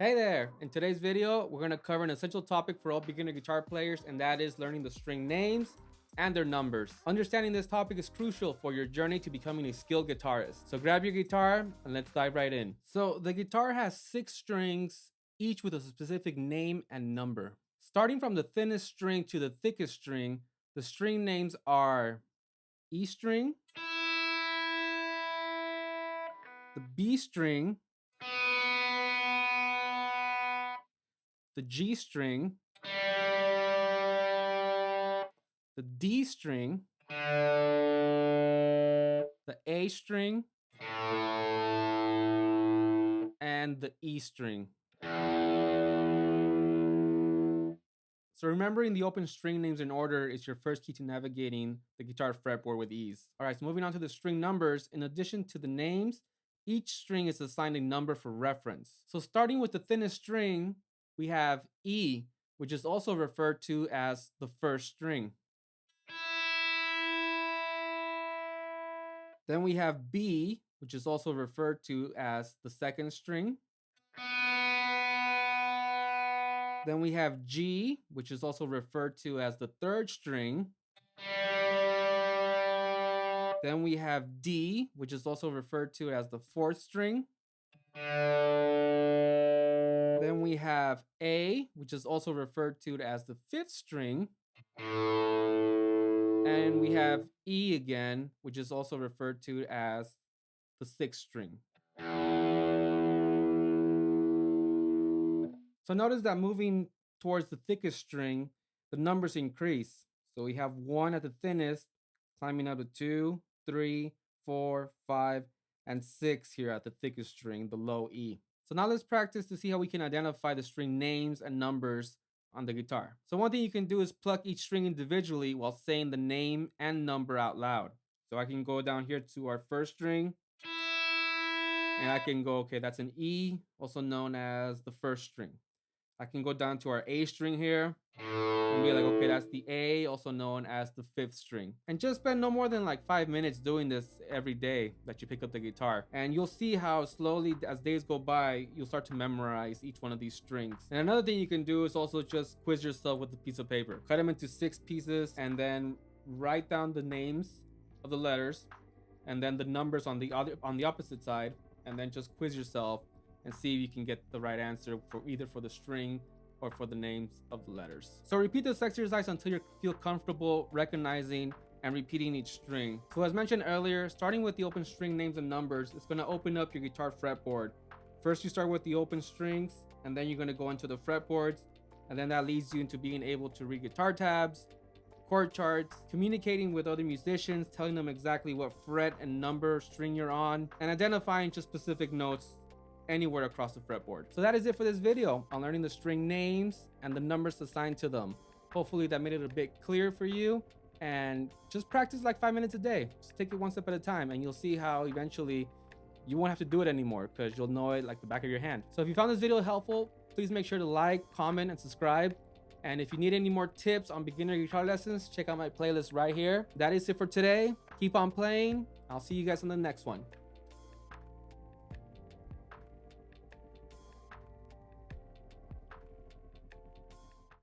Hey there! In today's video, we're going to cover an essential topic for all beginner guitar players, and that is learning the string names and their numbers. Understanding this topic is crucial for your journey to becoming a skilled guitarist. So grab your guitar and let's dive right in. So the guitar has 6 strings, each with a specific name and number. Starting from the thinnest string to the thickest string, the string names are E string, the B string, the G string, the D string, the A string, and the E string. So remembering the open string names in order is your first key to navigating the guitar fretboard with ease. All right, so moving on to the string numbers. In addition to the names, each string is assigned a number for reference. So starting with the thinnest string, we have E, which is also referred to as the first string. Then we have B, which is also referred to as the second string. Then we have G, which is also referred to as the third string. Then we have D, which is also referred to as the fourth string. Then we have A, which is also referred to as the fifth string. And we have E again, which is also referred to as the sixth string. So notice that moving towards the thickest string, the numbers increase. So we have 1 at the thinnest, climbing up to 2, 3, 4, 5, and 6 here at the thickest string, the low E. So now let's practice to see how we can identify the string names and numbers on the guitar. So one thing you can do is pluck each string individually while saying the name and number out loud. So I can go down here to our first string, and I can go, okay, that's an E, also known as the first string. I can go down to our A string here and be like, okay, that's the A, also known as the fifth string. And just spend no more than like 5 minutes doing this every day that you pick up the guitar. And you'll see how slowly as days go by, you'll start to memorize each one of these strings. And another thing you can do is also just quiz yourself with a piece of paper. Cut them into 6 pieces and then write down the names of the letters and then the numbers on the opposite side, and then just quiz yourself and see if you can get the right answer for either for the string or for the names of the letters. So repeat this exercise until you feel comfortable recognizing and repeating each string. So as mentioned earlier, starting with the open string names and numbers, it's going to open up your guitar fretboard. First you start with the open strings, and then you're going to go into the fretboards, and then that leads you into being able to read guitar tabs, chord charts, communicating with other musicians, telling them exactly what fret and number string you're on, and identifying just specific notes anywhere across the fretboard. So that is it for this video on learning the string names and the numbers assigned to them. Hopefully that made it a bit clear for you, and just practice like 5 minutes a day. Just take it one step at a time, and you'll see how eventually you won't have to do it anymore because you'll know it like the back of your hand. So if you found this video helpful, please make sure to like, comment, and subscribe. And if you need any more tips on beginner guitar lessons, check out my playlist right here. That is it for today. Keep on playing. I'll see you guys on the next one.